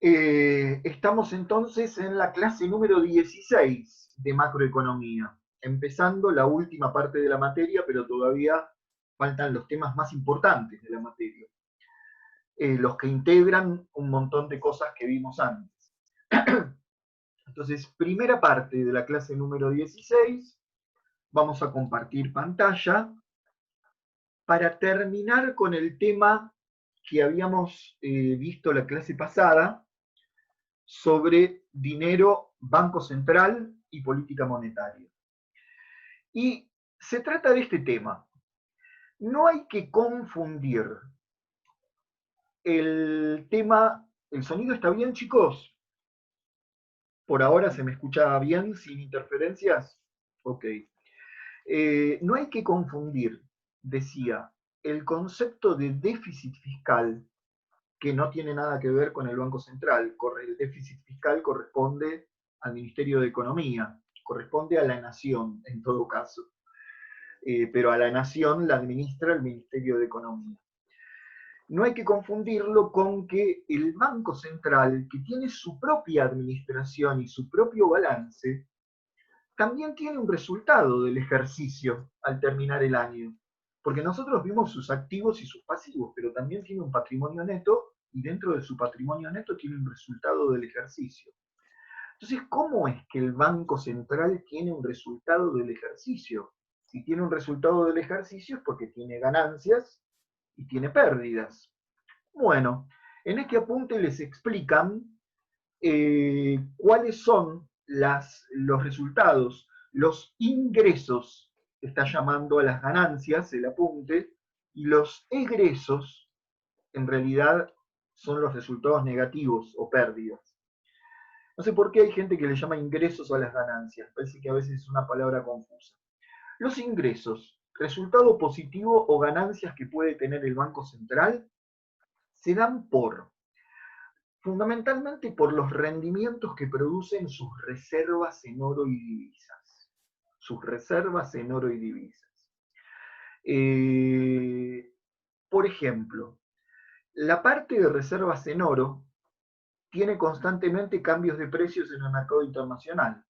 Estamos entonces en la clase número 16 de macroeconomía, empezando la última parte de la materia, pero todavía faltan los temas más importantes de la materia, los que integran un montón de cosas que vimos antes. Entonces, primera parte de la clase número 16, vamos a compartir pantalla para terminar con el tema que habíamos visto la clase pasada, sobre dinero, Banco Central y política monetaria. Y se trata de este tema. No hay que confundir el tema. ¿El sonido está bien, chicos? ¿Por ahora se me escucha bien, sin interferencias? Ok. No hay que confundir, decía, el concepto de déficit fiscal, que no tiene nada que ver con el Banco Central. El déficit fiscal corresponde al Ministerio de Economía, corresponde a la nación en todo caso, pero a la nación la administra el Ministerio de Economía. No hay que confundirlo con que el Banco Central, que tiene su propia administración y su propio balance, también tiene un resultado del ejercicio al terminar el año. Porque nosotros vimos sus activos y sus pasivos, pero también tiene un patrimonio neto y dentro de su patrimonio neto tiene un resultado del ejercicio. Entonces, ¿cómo es que el Banco Central tiene un resultado del ejercicio? Si tiene un resultado del ejercicio es porque tiene ganancias y tiene pérdidas. Bueno, en este apunte les explican cuáles son los resultados, los ingresos, está llamando a las ganancias el apunte, y los egresos en realidad son los resultados negativos o pérdidas. No sé por qué hay gente que le llama ingresos a las ganancias, parece que a veces es una palabra confusa. Los ingresos, resultado positivo o ganancias que puede tener el Banco Central, se dan fundamentalmente por los rendimientos que producen sus reservas en oro y divisas. Sus reservas en oro y divisas. Por ejemplo, la parte de reservas en oro tiene constantemente cambios de precios en el mercado internacional.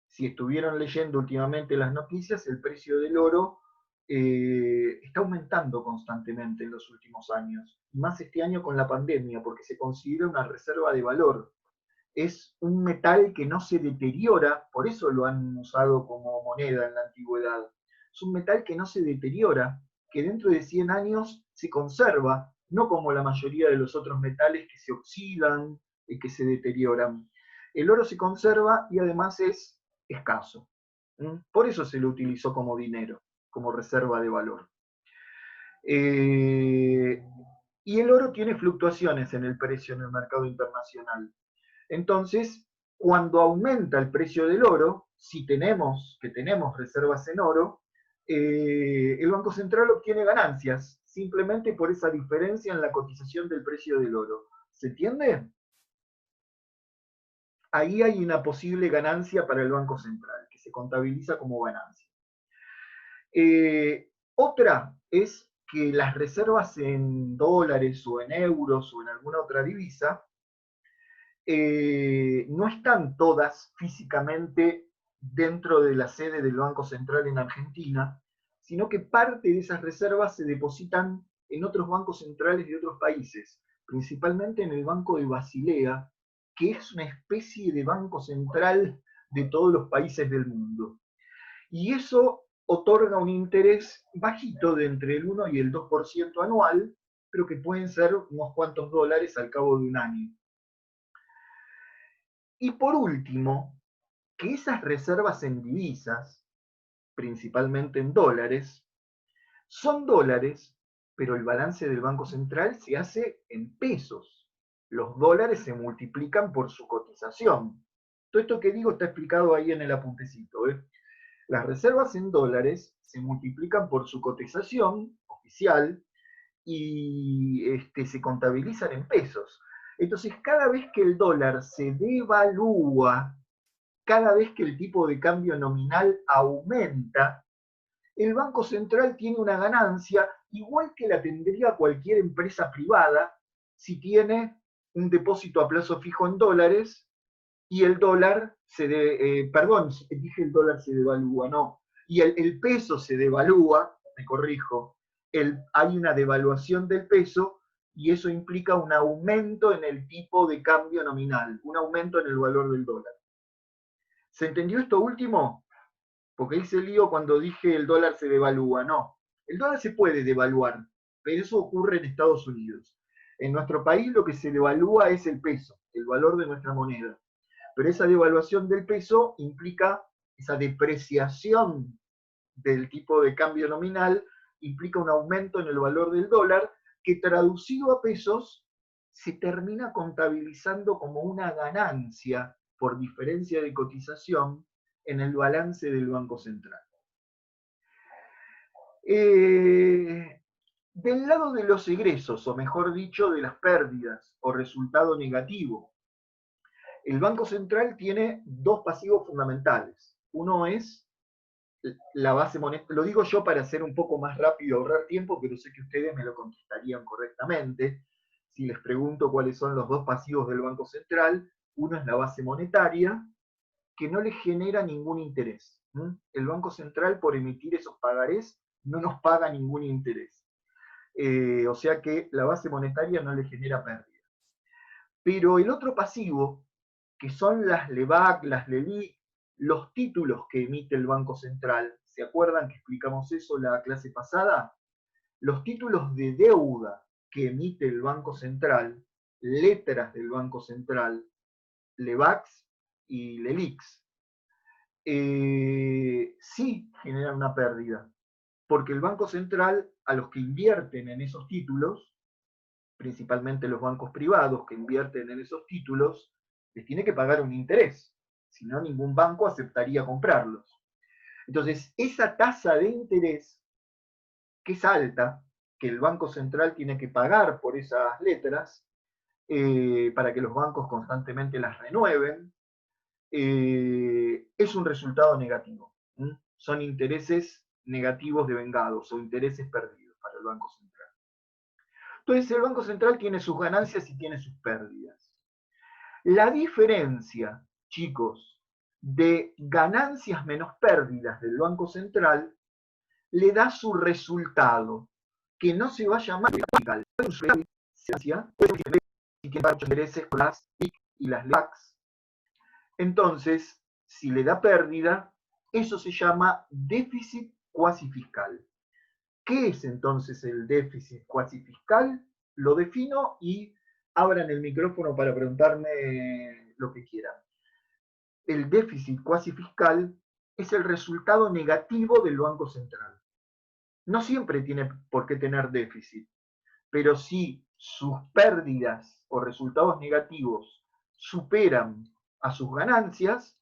Si estuvieron leyendo últimamente las noticias, el precio del oro está aumentando constantemente en los últimos años, y más este año con la pandemia, porque se considera una reserva de valor. Es un metal que no se deteriora, por eso lo han usado como moneda en la antigüedad. Es un metal que no se deteriora, que dentro de 100 años se conserva, no como la mayoría de los otros metales que se oxidan y que se deterioran. El oro se conserva y además es escaso. Por eso se lo utilizó como dinero, como reserva de valor. Y el oro tiene fluctuaciones en el precio en el mercado internacional. Entonces, cuando aumenta el precio del oro, si tenemos reservas en oro, el Banco Central obtiene ganancias simplemente por esa diferencia en la cotización del precio del oro. ¿Se entiende? Ahí hay una posible ganancia para el Banco Central, que se contabiliza como ganancia. Otra es que las reservas en dólares o en euros o en alguna otra divisa no están todas físicamente dentro de la sede del Banco Central en Argentina, sino que parte de esas reservas se depositan en otros bancos centrales de otros países, principalmente en el Banco de Basilea, que es una especie de banco central de todos los países del mundo. Y eso otorga un interés bajito de entre el 1 y el 2% anual, pero que pueden ser unos cuantos dólares al cabo de un año. Y por último, que esas reservas en divisas, principalmente en dólares, son dólares, pero el balance del Banco Central se hace en pesos. Los dólares se multiplican por su cotización. Todo esto que digo está explicado ahí en el apuntecito. Las reservas en dólares se multiplican por su cotización oficial y se contabilizan en pesos. Entonces, cada vez que el dólar se devalúa, cada vez que el tipo de cambio nominal aumenta, el Banco Central tiene una ganancia igual que la tendría cualquier empresa privada si tiene un depósito a plazo fijo en dólares y el dólar perdón, dije el dólar se devalúa, no, y el peso se devalúa, me corrijo, hay una devaluación del peso y eso implica un aumento en el tipo de cambio nominal, un aumento en el valor del dólar. ¿Se entendió esto último? Porque hice lío cuando dije el dólar se devalúa. No, el dólar se puede devaluar, pero eso ocurre en Estados Unidos. En nuestro país lo que se devalúa es el peso, el valor de nuestra moneda. Pero esa devaluación del peso implica esa depreciación del tipo de cambio nominal, implica un aumento en el valor del dólar que traducido a pesos se termina contabilizando como una ganancia por diferencia de cotización en el balance del Banco Central. Del lado de los egresos, o mejor dicho, de las pérdidas o resultado negativo, el Banco Central tiene dos pasivos fundamentales. Uno es la base monetaria, lo digo yo para hacer un poco más rápido, ahorrar tiempo, pero sé que ustedes me lo contestarían correctamente. Si les pregunto cuáles son los dos pasivos del Banco Central, uno es la base monetaria, que no le genera ningún interés. El Banco Central, por emitir esos pagarés, no nos paga ningún interés. O sea que la base monetaria no le genera pérdida. Pero el otro pasivo, que son las LEBAC, las LELIC, los títulos que emite el Banco Central, ¿se acuerdan que explicamos eso la clase pasada? Los títulos de deuda que emite el Banco Central, letras del Banco Central, LEBACs y LELICs, sí generan una pérdida, porque el Banco Central, a los que invierten en esos títulos, principalmente los bancos privados que invierten en esos títulos, les tiene que pagar un interés, si no ningún banco aceptaría comprarlos. Entonces, esa tasa de interés, que es alta, que el Banco Central tiene que pagar por esas letras, para que los bancos constantemente las renueven, es un resultado negativo. Son intereses negativos devengados o intereses perdidos para el Banco Central. Entonces el Banco Central tiene sus ganancias y tiene sus pérdidas. La diferencia, chicos, de ganancias menos pérdidas del Banco Central le da su resultado, que no se va a llamar fiscal. Si tiene muchos intereses con las TIC y las LACs. Entonces, si le da pérdida, eso se llama déficit cuasi fiscal. ¿Qué es entonces el déficit cuasi fiscal? Lo defino y abran el micrófono para preguntarme lo que quieran. El déficit cuasi fiscal es el resultado negativo del Banco Central. No siempre tiene por qué tener déficit, pero si sus pérdidas o resultados negativos superan a sus ganancias,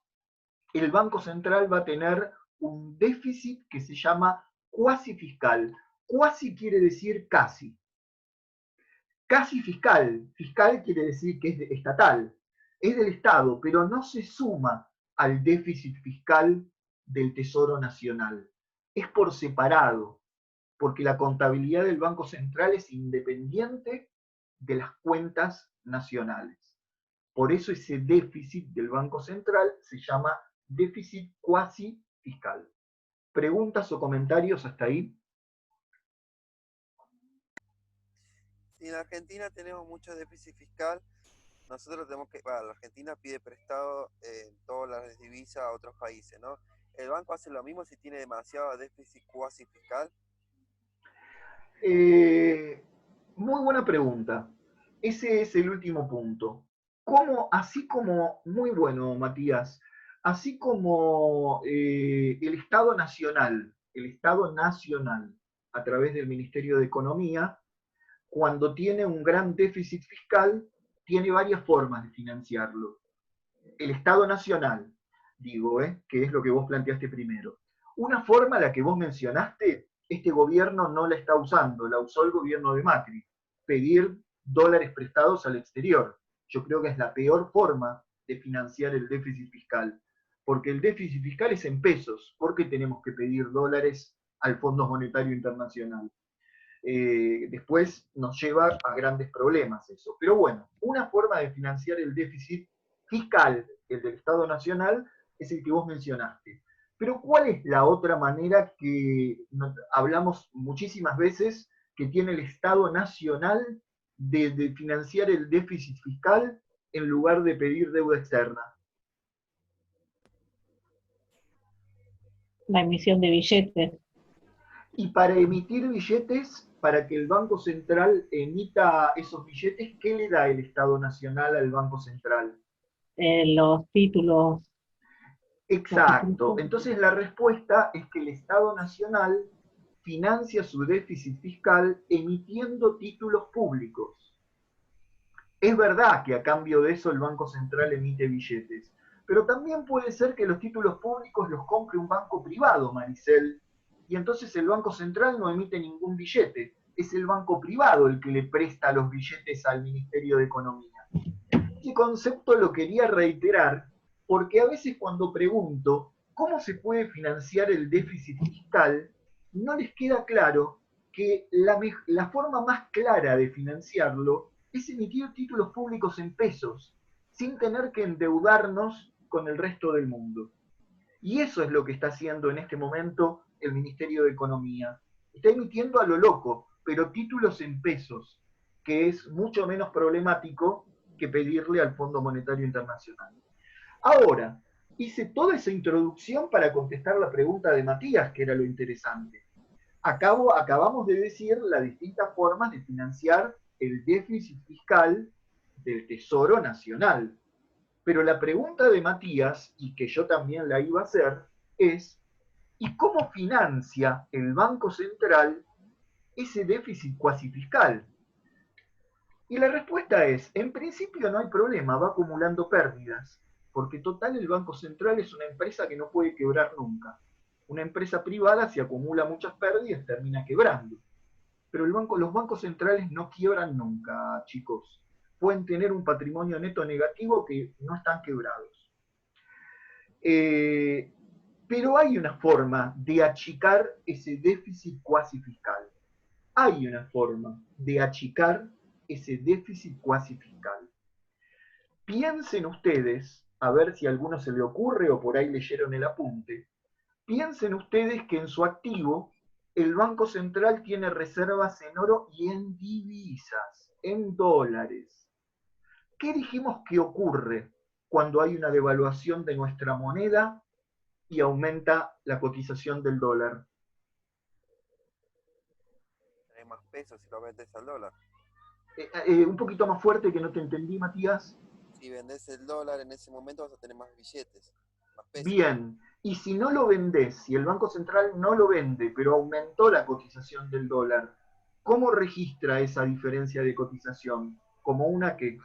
el Banco Central va a tener un déficit que se llama cuasi fiscal. Cuasi quiere decir casi. Casi fiscal. Fiscal quiere decir que es estatal. Es del Estado, pero no se suma al déficit fiscal del Tesoro Nacional. Es por separado, porque la contabilidad del Banco Central es independiente de las cuentas nacionales. Por eso ese déficit del Banco Central se llama déficit cuasi fiscal. ¿Preguntas o comentarios hasta ahí? Si en Argentina tenemos mucho déficit fiscal, nosotros tenemos que, bueno, la Argentina pide prestado dólares, divisas a otros países, ¿no? ¿El banco hace lo mismo si tiene demasiado déficit cuasi fiscal? Muy buena pregunta. Ese es el último punto. Así como, muy bueno, Matías, así como el Estado Nacional, a través del Ministerio de Economía, cuando tiene un gran déficit fiscal, tiene varias formas de financiarlo. El Estado Nacional, digo, que es lo que vos planteaste primero. Una forma, la que vos mencionaste, este gobierno no la está usando, la usó el gobierno de Macri, pedir dólares prestados al exterior. Yo creo que es la peor forma de financiar el déficit fiscal, porque el déficit fiscal es en pesos. ¿Por qué tenemos que pedir dólares al Fondo Monetario Internacional? Después nos lleva a grandes problemas eso. Pero bueno, una forma de financiar el déficit fiscal, el del Estado Nacional, es el que vos mencionaste. Pero ¿cuál es la otra manera que hablamos muchísimas veces que tiene el Estado Nacional de financiar el déficit fiscal en lugar de pedir deuda externa? La emisión de billetes. Y para emitir billetes, para que el Banco Central emita esos billetes, ¿qué le da el Estado Nacional al Banco Central? Los títulos. Exacto. Entonces la respuesta es que el Estado Nacional financia su déficit fiscal emitiendo títulos públicos. Es verdad que a cambio de eso el Banco Central emite billetes, pero también puede ser que los títulos públicos los compre un banco privado, Maricel, y entonces el Banco Central no emite ningún billete, es el banco privado el que le presta los billetes al Ministerio de Economía. Este concepto lo quería reiterar porque a veces cuando pregunto cómo se puede financiar el déficit fiscal, no les queda claro que la forma más clara de financiarlo es emitir títulos públicos en pesos, sin tener que endeudarnos con el resto del mundo. Y eso es lo que está haciendo en este momento el Ministerio de Economía. Está emitiendo a lo loco, pero títulos en pesos, que es mucho menos problemático que pedirle al Fondo Monetario Internacional. Ahora, hice toda esa introducción para contestar la pregunta de Matías, que era lo interesante. Acabamos de decir las distintas formas de financiar el déficit fiscal del Tesoro Nacional. Pero la pregunta de Matías, y que yo también la iba a hacer, es, ¿y cómo financia el Banco Central ese déficit cuasi fiscal? Y la respuesta es, en principio no hay problema, va acumulando pérdidas, porque total el Banco Central es una empresa que no puede quebrar nunca. Una empresa privada, si acumula muchas pérdidas, termina quebrando. Pero los bancos centrales no quiebran nunca, chicos. Pueden tener un patrimonio neto negativo que no están quebrados. Pero hay una forma de achicar ese déficit cuasi fiscal. Hay una forma de achicar ese déficit cuasi fiscal. Piensen ustedes, a ver si a alguno se le ocurre o por ahí leyeron el apunte, piensen ustedes que en su activo el Banco Central tiene reservas en oro y en divisas, en dólares. ¿Qué dijimos que ocurre cuando hay una devaluación de nuestra moneda y aumenta la cotización del dólar? Hay más pesos si lo vendes al dólar. Un poquito más fuerte, que no te entendí, Matías. Si vendes el dólar en ese momento vas a tener más billetes, más pesos. Bien, y si no lo vendés, si el Banco Central no lo vende, pero aumentó la cotización del dólar, ¿cómo registra esa diferencia de cotización? ¿Como una qué?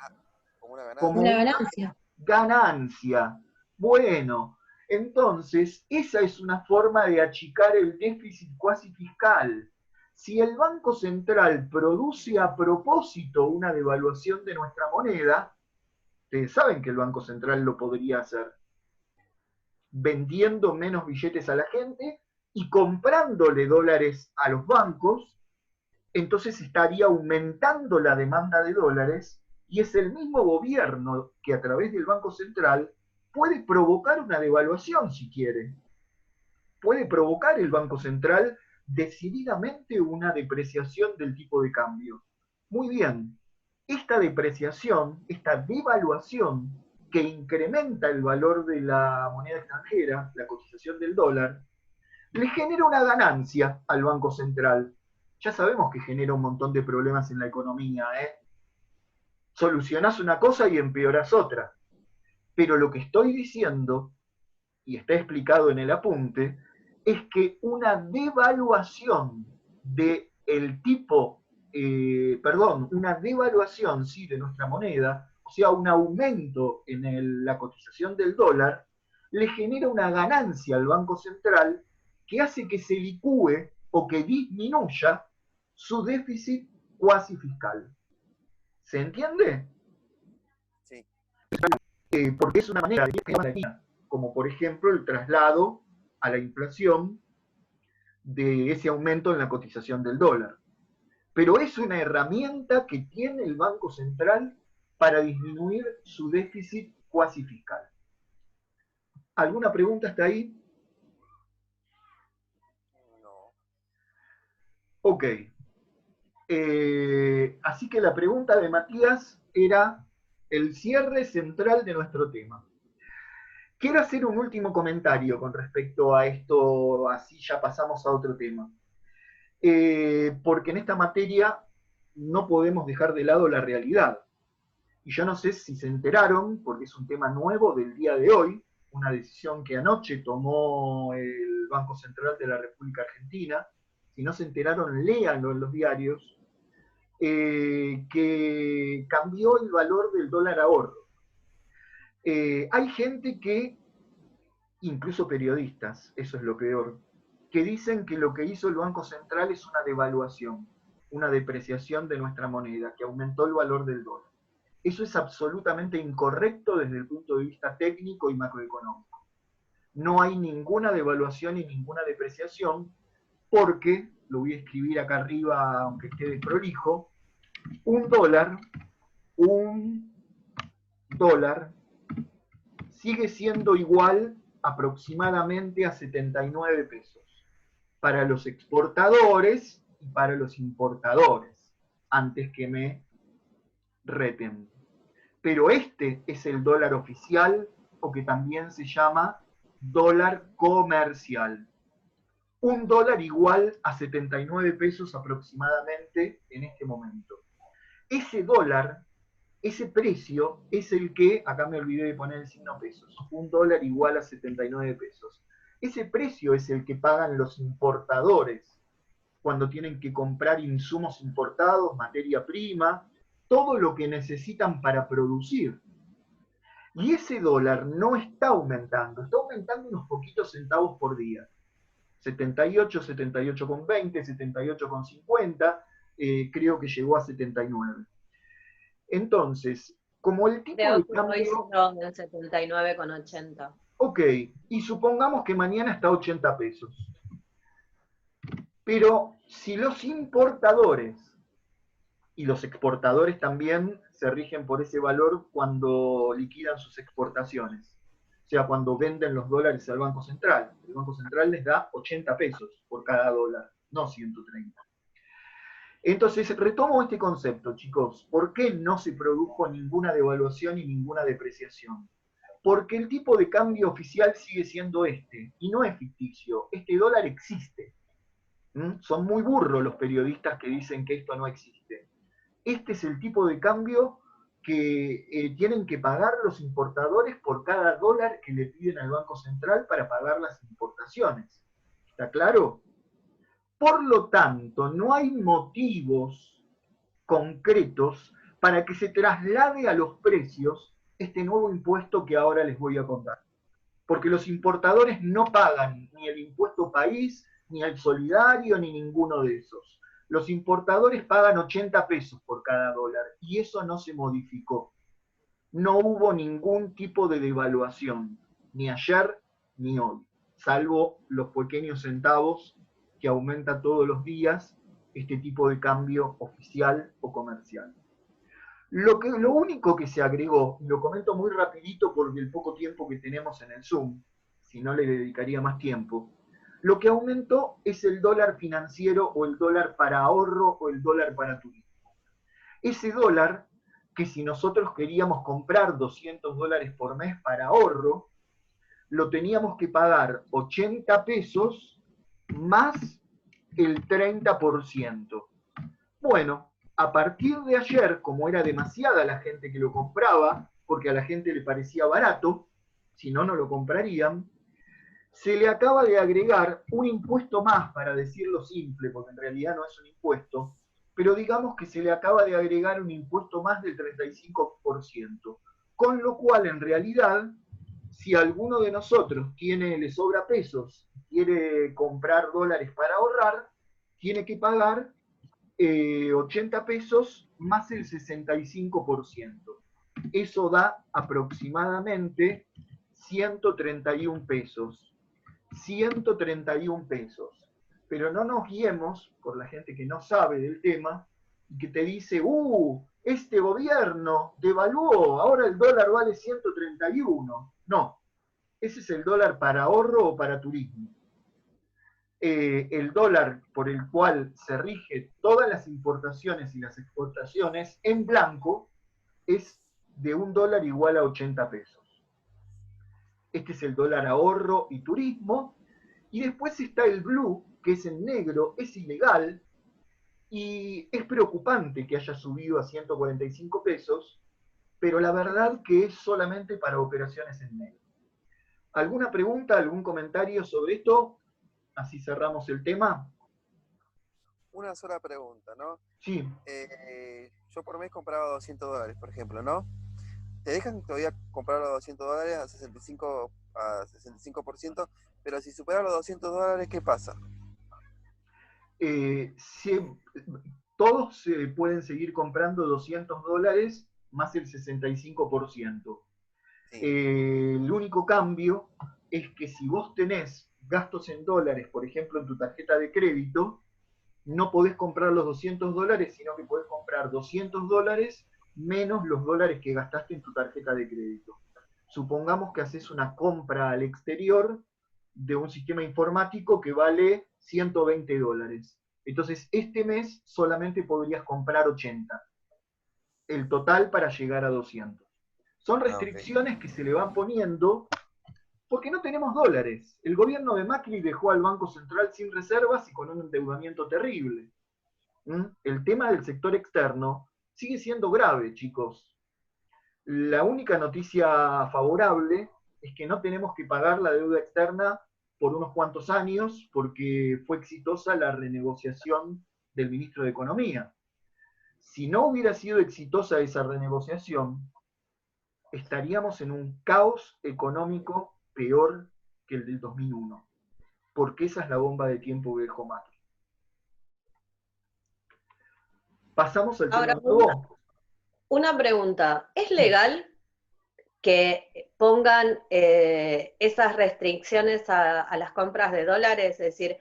Como una ganancia. Como una ganancia. Ganancia. Bueno, entonces esa es una forma de achicar el déficit cuasi fiscal. Si el Banco Central produce a propósito una devaluación de nuestra moneda, ustedes saben que el Banco Central lo podría hacer vendiendo menos billetes a la gente y comprándole dólares a los bancos, entonces estaría aumentando la demanda de dólares y es el mismo gobierno que a través del Banco Central puede provocar una devaluación si quiere. Puede provocar el Banco Central decididamente una depreciación del tipo de cambio. Muy bien, esta depreciación, esta devaluación que incrementa el valor de la moneda extranjera, la cotización del dólar, le genera una ganancia al Banco Central. Ya sabemos que genera un montón de problemas en la economía, ¿eh? Solucionás una cosa y empeorás otra. Pero lo que estoy diciendo, y está explicado en el apunte, es que una devaluación del tipo, una devaluación, sí, de nuestra moneda, o sea, un aumento en la cotización del dólar, le genera una ganancia al Banco Central que hace que se licúe o que disminuya su déficit cuasi fiscal. ¿Se entiende? Sí. Porque es una manera de, como por ejemplo el traslado a la inflación de ese aumento en la cotización del dólar. pero es una herramienta que tiene el Banco Central para disminuir su déficit cuasi fiscal. ¿Alguna pregunta hasta ahí? No. Ok. Así que la pregunta de Matías era el cierre central de nuestro tema. Quiero hacer un último comentario con respecto a esto, así ya pasamos a otro tema. Porque en esta materia no podemos dejar de lado la realidad. Y yo no sé si se enteraron, porque es un tema nuevo del día de hoy, una decisión que anoche tomó el Banco Central de la República Argentina. Si no se enteraron, léanlo en los diarios, que cambió el valor del dólar ahorro. Hay gente que, incluso periodistas, eso es lo peor, que dicen que lo que hizo el Banco Central es una devaluación, una depreciación de nuestra moneda, que aumentó el valor del dólar. Eso es absolutamente incorrecto desde el punto de vista técnico y macroeconómico. No hay ninguna devaluación y ninguna depreciación porque, lo voy a escribir acá arriba aunque esté desprolijo, un dólar sigue siendo igual aproximadamente a 79 pesos para los exportadores y para los importadores, antes que me reten. Pero este es el dólar oficial, o que también se llama dólar comercial. Un dólar igual a 79 pesos aproximadamente en este momento. Ese dólar, ese precio, es el que, acá me olvidé de poner el signo pesos, un dólar igual a 79 pesos. Ese precio es el que pagan los importadores cuando tienen que comprar insumos importados, materia prima, todo lo que necesitan para producir. Y ese dólar no está aumentando unos poquitos centavos por día. 78, 78,20, 78,50, creo que llegó a 79. Entonces, como el tipo Creo de que hoy cambio... cerró en 79,80. Ok, y supongamos que mañana está a 80 pesos. Pero si los importadores y los exportadores también se rigen por ese valor cuando liquidan sus exportaciones, o sea, cuando venden los dólares al Banco Central. El Banco Central les da 80 pesos por cada dólar, no 130. Entonces, retomo este concepto, chicos. ¿Por qué no se produjo ninguna devaluación y ninguna depreciación? Porque el tipo de cambio oficial sigue siendo este, y no es ficticio. Este dólar existe. Son muy burros los periodistas que dicen que esto no existe. Este es el tipo de cambio que tienen que pagar los importadores por cada dólar que le piden al Banco Central para pagar las importaciones. ¿Está claro? Por lo tanto, no hay motivos concretos para que se traslade a los precios este nuevo impuesto que ahora les voy a contar. Porque los importadores no pagan ni el impuesto país, ni el solidario, ni ninguno de esos. Los importadores pagan 80 pesos por cada dólar y eso no se modificó. No hubo ningún tipo de devaluación, ni ayer ni hoy, salvo los pequeños centavos que aumenta todos los días este tipo de cambio oficial o comercial. Lo único que se agregó, y lo comento muy rapidito porque el poco tiempo que tenemos en el Zoom, si no le dedicaría más tiempo, lo que aumentó es el dólar financiero o el dólar para ahorro o el dólar para turismo. Ese dólar, que si nosotros queríamos comprar 200 dólares por mes para ahorro, lo teníamos que pagar 80 pesos más el 30%. Bueno, a partir de ayer, como era demasiada la gente que lo compraba, porque a la gente le parecía barato, si no, no lo comprarían, se le acaba de agregar un impuesto más, para decirlo simple, porque en realidad no es un impuesto, pero digamos que se le acaba de agregar un impuesto más del 35%, con lo cual en realidad, si alguno de nosotros le sobra pesos, quiere comprar dólares para ahorrar, tiene que pagar 80 pesos más el 65%. Eso da aproximadamente 131 pesos. 131 pesos. pero no nos guiemos por la gente que no sabe del tema y que te dice, este gobierno devaluó, ahora el dólar vale 131. No, ese es el dólar para ahorro o para turismo. El dólar por el cual se rige todas las importaciones y las exportaciones en blanco es de $1 igual a 80 pesos. Este es el dólar ahorro y turismo. Y después está el blue, que es en negro, es ilegal, y es preocupante que haya subido a 145 pesos, pero la verdad que es solamente para operaciones en negro. ¿Alguna pregunta, algún comentario sobre esto? Así cerramos el tema. Una sola pregunta, ¿no? Sí. Yo por mes compraba $200, por ejemplo, ¿no? Te dejan todavía comprar los $200 a 65%, pero si superas los $200, ¿qué pasa? Todos pueden seguir comprando $200 más el 65%. Sí. El único cambio es que si vos tenés gastos en dólares, por ejemplo, en tu tarjeta de crédito, no podés comprar los $200, sino que podés comprar $200 menos los dólares que gastaste en tu tarjeta de crédito. Supongamos que haces una compra al exterior de un sistema informático que vale $120. Entonces, este mes solamente podrías comprar 80. El total para llegar a 200. Son restricciones que se le van poniendo porque no tenemos dólares. El gobierno de Macri dejó al Banco Central sin reservas y con un endeudamiento terrible. El tema del sector externo sigue siendo grave, chicos. La única noticia favorable es que no tenemos que pagar la deuda externa por unos cuantos años porque fue exitosa la renegociación del ministro de Economía. Si no hubiera sido exitosa esa renegociación, estaríamos en un caos económico peor que el del 2001, porque esa es la bomba de tiempo que dejó Macri. Pasamos al tema nuevo. Una pregunta, ¿es legal que pongan esas restricciones a las compras de dólares? Es decir,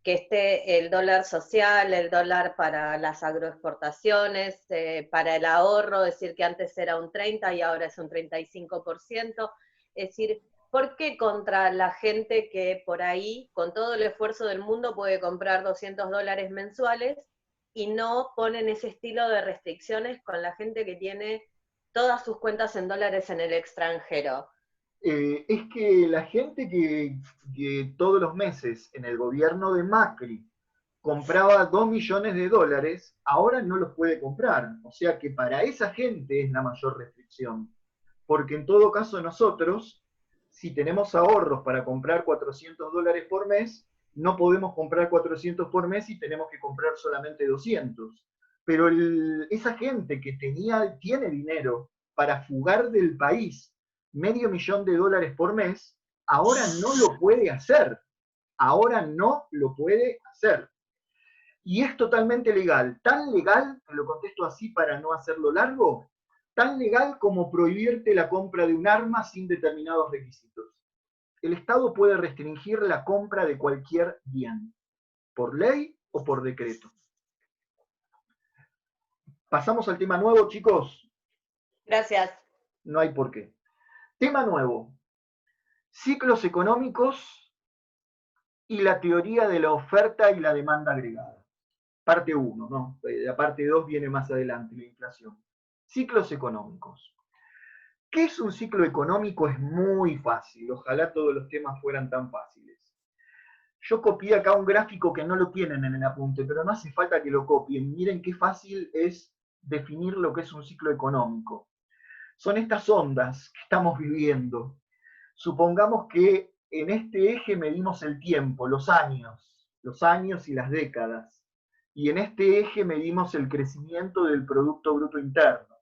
que esté el dólar social, el dólar para las agroexportaciones, para el ahorro, es decir, que antes era un 30% y ahora es un 35%. Es decir, ¿por qué contra la gente que por ahí, con todo el esfuerzo del mundo, puede comprar $200 mensuales y no ponen ese estilo de restricciones con la gente que tiene todas sus cuentas en dólares en el extranjero? Es que la gente que todos los meses en el gobierno de Macri compraba 2 millones de dólares, ahora no los puede comprar. O sea que para esa gente es la mayor restricción. Porque en todo caso nosotros, si tenemos ahorros para comprar $400 por mes, no podemos comprar 400 por mes y tenemos que comprar solamente 200. Pero esa gente que tiene dinero para fugar del país $500,000 por mes, ahora no lo puede hacer. Ahora no lo puede hacer. Y es totalmente legal. Tan legal, te lo contesto así para no hacerlo largo, tan legal como prohibirte la compra de un arma sin determinados requisitos. El Estado puede restringir la compra de cualquier bien, por ley o por decreto. Pasamos al tema nuevo, chicos. Gracias. No hay por qué. Tema nuevo. Ciclos económicos y la teoría de la oferta y la demanda agregada. Parte 1, ¿no? La parte 2 viene más adelante, la inflación. Ciclos económicos. ¿Qué es un ciclo económico? Es muy fácil. Ojalá todos los temas fueran tan fáciles. Yo copié acá un gráfico que no lo tienen en el apunte, pero no hace falta que lo copien. Miren qué fácil es definir lo que es un ciclo económico. Son estas ondas que estamos viviendo. Supongamos que en este eje medimos el tiempo, los años y las décadas. Y en este eje medimos el crecimiento del Producto Bruto Interno.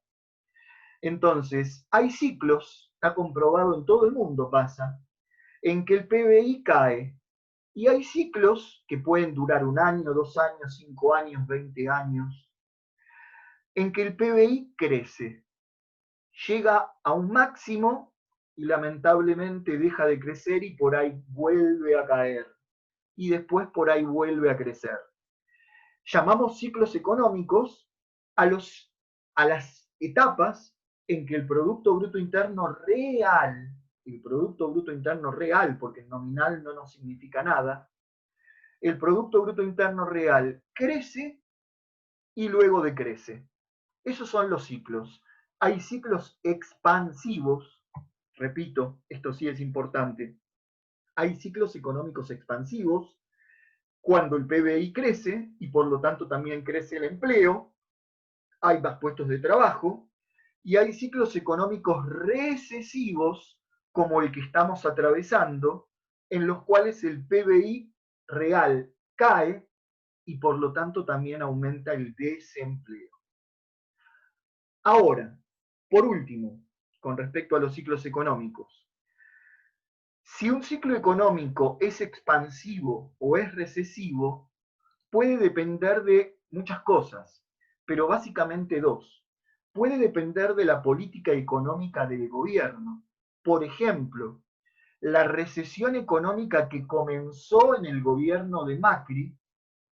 Entonces, hay ciclos, está comprobado en todo el mundo pasa, en que el PBI cae. Y hay ciclos que pueden durar 1 año, 2 años, 5 años, 20 años, en que el PBI crece, llega a un máximo y lamentablemente deja de crecer y por ahí vuelve a caer. y después por ahí vuelve a crecer. Llamamos ciclos económicos a las etapas en que el Producto Bruto Interno Real, porque el nominal no nos significa nada, el Producto Bruto Interno Real crece y luego decrece. Esos son los ciclos. Hay ciclos expansivos, repito, esto sí es importante, hay ciclos económicos expansivos cuando el PBI crece y por lo tanto también crece el empleo, hay más puestos de trabajo, y hay ciclos económicos recesivos como el que estamos atravesando, en los cuales el PBI real cae y por lo tanto también aumenta el desempleo. Ahora, por último, con respecto a los ciclos económicos, si un ciclo económico es expansivo o es recesivo, puede depender de muchas cosas, pero básicamente dos. Puede depender de la política económica del gobierno. Por ejemplo, la recesión económica que comenzó en el gobierno de Macri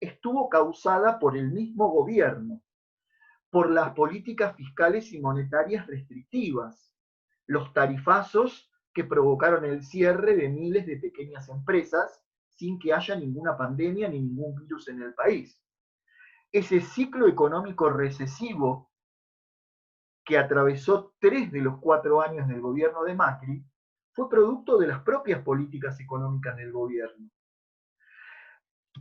estuvo causada por el mismo gobierno, por las políticas fiscales y monetarias restrictivas, los tarifazos que provocaron el cierre de miles de pequeñas empresas sin que haya ninguna pandemia ni ningún virus en el país. Ese ciclo económico recesivo que atravesó 3 de los 4 años del gobierno de Macri fue producto de las propias políticas económicas del gobierno.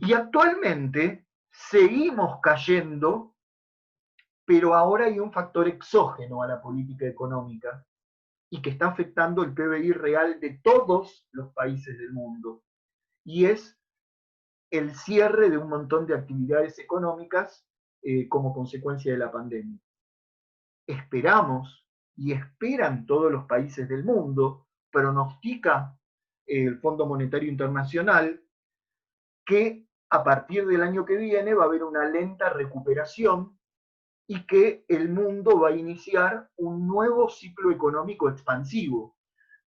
Y actualmente seguimos cayendo, pero ahora hay un factor exógeno a la política económica y que está afectando el PBI real de todos los países del mundo. Y es el cierre de un montón de actividades económicas como consecuencia de la pandemia. Esperamos y esperan todos los países del mundo, pronostica el Fondo Monetario Internacional, que a partir del año que viene va a haber una lenta recuperación y que el mundo va a iniciar un nuevo ciclo económico expansivo.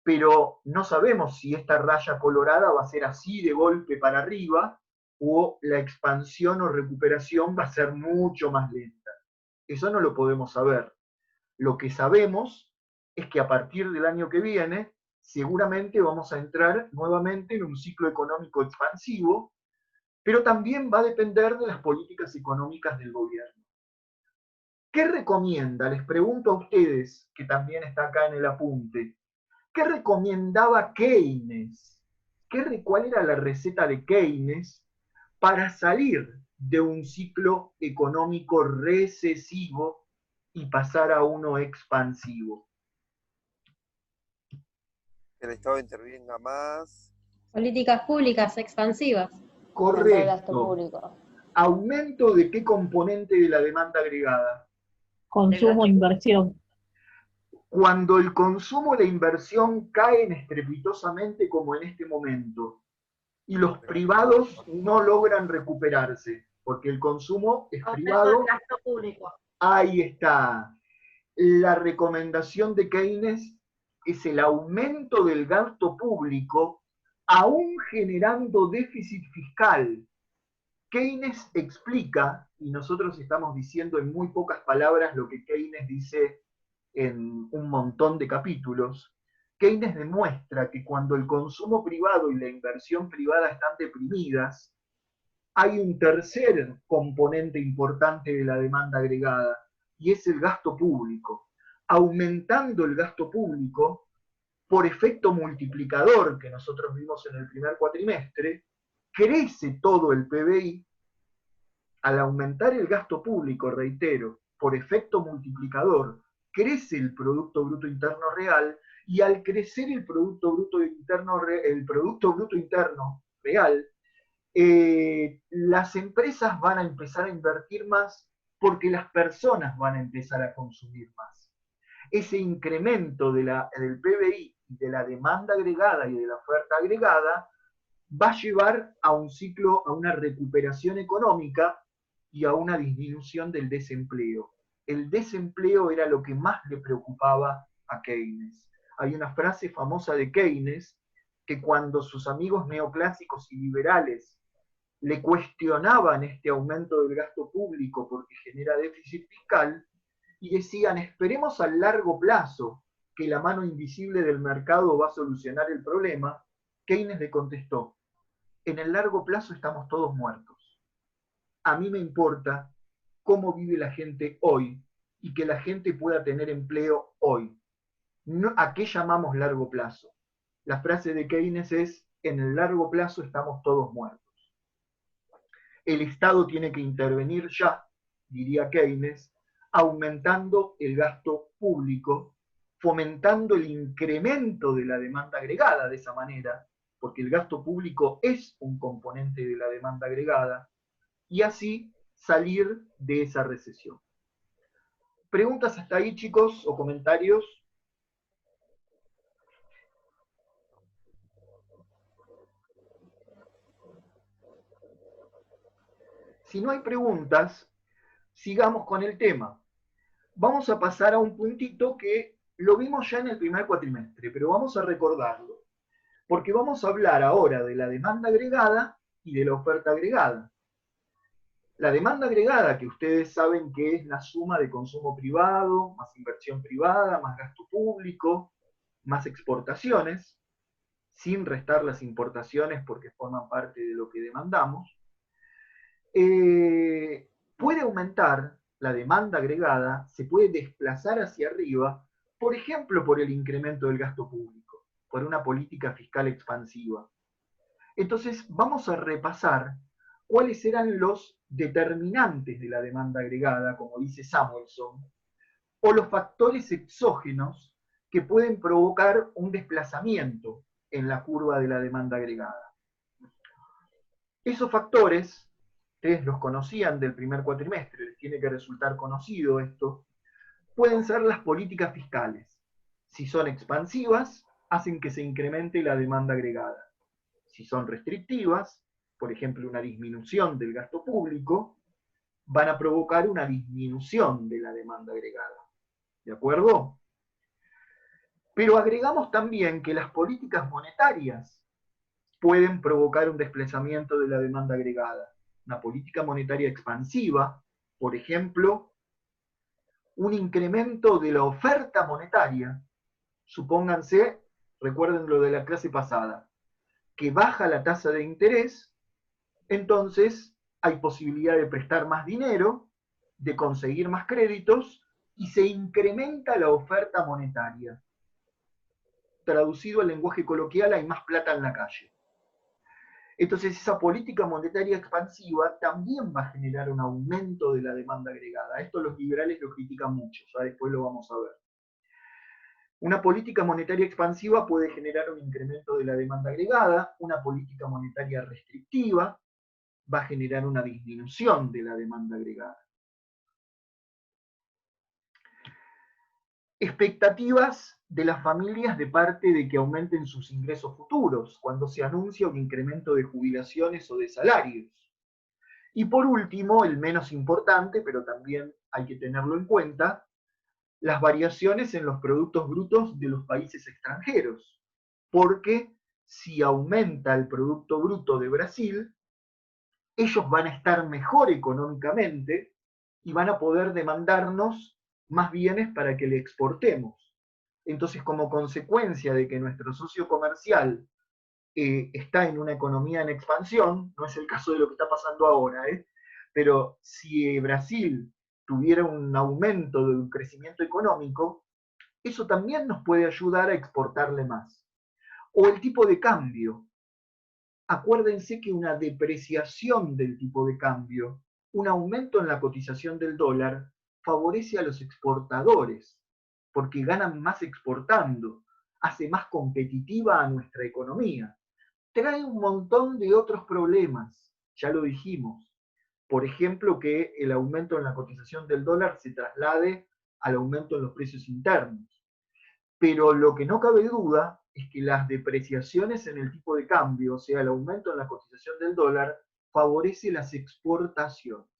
Pero no sabemos si esta raya colorada va a ser así de golpe para arriba o la expansión o recuperación va a ser mucho más lenta. Eso no lo podemos saber. Lo que sabemos es que a partir del año que viene seguramente vamos a entrar nuevamente en un ciclo económico expansivo, pero también va a depender de las políticas económicas del gobierno. ¿Qué recomienda? Les pregunto a ustedes, que también está acá en el apunte. ¿Qué recomendaba Keynes? ¿Cuál era la receta de Keynes para salir de un ciclo económico recesivo y pasar a uno expansivo? Que el Estado intervenga más. Políticas públicas expansivas. Aumentar el gasto Correcto. público. ¿Aumento de qué componente de la demanda agregada? Consumo, inversión. Cuando el consumo e la inversión caen estrepitosamente como en este momento, y los privados no logran recuperarse, porque el consumo es privado. El gasto público. Ahí está. La recomendación de Keynes es el aumento del gasto público, aún generando déficit fiscal. Keynes explica, y nosotros estamos diciendo en muy pocas palabras lo que Keynes dice en un montón de capítulos. Keynes demuestra que cuando el consumo privado y la inversión privada están deprimidas, hay un tercer componente importante de la demanda agregada, y es el gasto público. Aumentando el gasto público, por efecto multiplicador que nosotros vimos en el primer cuatrimestre, crece todo el PBI. Al aumentar el gasto público, reitero, por efecto multiplicador, crece el Producto Bruto Interno Real, y al crecer el Producto Bruto Interno Real, las empresas van a empezar a invertir más porque las personas van a empezar a consumir más. Ese incremento del PBI, de la demanda agregada y de la oferta agregada, va a llevar a un ciclo, a una recuperación económica y a una disminución del desempleo. El desempleo era lo que más le preocupaba a Keynes. Hay una frase famosa de Keynes que cuando sus amigos neoclásicos y liberales le cuestionaban este aumento del gasto público porque genera déficit fiscal y decían, esperemos al largo plazo que la mano invisible del mercado va a solucionar el problema, Keynes le contestó, en el largo plazo estamos todos muertos. A mí me importa cómo vive la gente hoy y que la gente pueda tener empleo hoy. No, ¿a qué llamamos largo plazo? La frase de Keynes es, en el largo plazo estamos todos muertos. El Estado tiene que intervenir ya, diría Keynes, aumentando el gasto público, fomentando el incremento de la demanda agregada de esa manera, porque el gasto público es un componente de la demanda agregada, y así salir de esa recesión. ¿Preguntas hasta ahí, chicos, o comentarios? Si no hay preguntas, sigamos con el tema. Vamos a pasar a un puntito que lo vimos ya en el primer cuatrimestre, pero vamos a recordarlo, porque vamos a hablar ahora de la demanda agregada y de la oferta agregada. La demanda agregada, que ustedes saben que es la suma de consumo privado, más inversión privada, más gasto público, más exportaciones, sin restar las importaciones porque forman parte de lo que demandamos, puede aumentar la demanda agregada, se puede desplazar hacia arriba, por ejemplo, por el incremento del gasto público, por una política fiscal expansiva. Entonces, vamos a repasar cuáles eran los determinantes de la demanda agregada, como dice Samuelson, o los factores exógenos que pueden provocar un desplazamiento en la curva de la demanda agregada. Esos factores, ustedes los conocían del primer cuatrimestre, les tiene que resultar conocido esto, pueden ser las políticas fiscales. Si son expansivas, hacen que se incremente la demanda agregada. Si son restrictivas, por ejemplo, una disminución del gasto público, van a provocar una disminución de la demanda agregada. ¿De acuerdo? Pero agregamos también que las políticas monetarias pueden provocar un desplazamiento de la demanda agregada. Una política monetaria expansiva, por ejemplo, un incremento de la oferta monetaria, supónganse, recuerden lo de la clase pasada, que baja la tasa de interés, entonces hay posibilidad de prestar más dinero, de conseguir más créditos, y se incrementa la oferta monetaria. Traducido al lenguaje coloquial, hay más plata en la calle. Entonces esa política monetaria expansiva también va a generar un aumento de la demanda agregada. Esto los liberales lo critican mucho, ya después lo vamos a ver. Una política monetaria expansiva puede generar un incremento de la demanda agregada, una política monetaria restrictiva va a generar una disminución de la demanda agregada. Expectativas de las familias de parte de que aumenten sus ingresos futuros, cuando se anuncia un incremento de jubilaciones o de salarios. Y por último, el menos importante, pero también hay que tenerlo en cuenta, las variaciones en los productos brutos de los países extranjeros. Porque si aumenta el Producto Bruto de Brasil, ellos van a estar mejor económicamente y van a poder demandarnos más bienes para que le exportemos. Entonces, como consecuencia de que nuestro socio comercial está en una economía en expansión, no es el caso de lo que está pasando ahora, pero si Brasil tuviera un aumento de un crecimiento económico, eso también nos puede ayudar a exportarle más. O el tipo de cambio. Acuérdense que una depreciación del tipo de cambio, un aumento en la cotización del dólar, favorece a los exportadores, porque ganan más exportando, hace más competitiva a nuestra economía. Trae un montón de otros problemas, ya lo dijimos. Por ejemplo, que el aumento en la cotización del dólar se traslade al aumento en los precios internos. Pero lo que no cabe duda es que las depreciaciones en el tipo de cambio, o sea, el aumento en la cotización del dólar, favorece las exportaciones.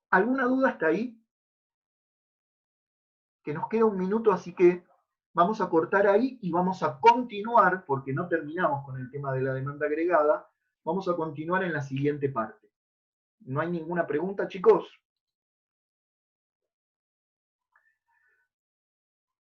¿Alguna duda hasta ahí? Que nos queda un minuto, así que vamos a cortar ahí y vamos a continuar, porque no terminamos con el tema de la demanda agregada, Vamos a continuar en la siguiente parte. ¿No hay ninguna pregunta, chicos?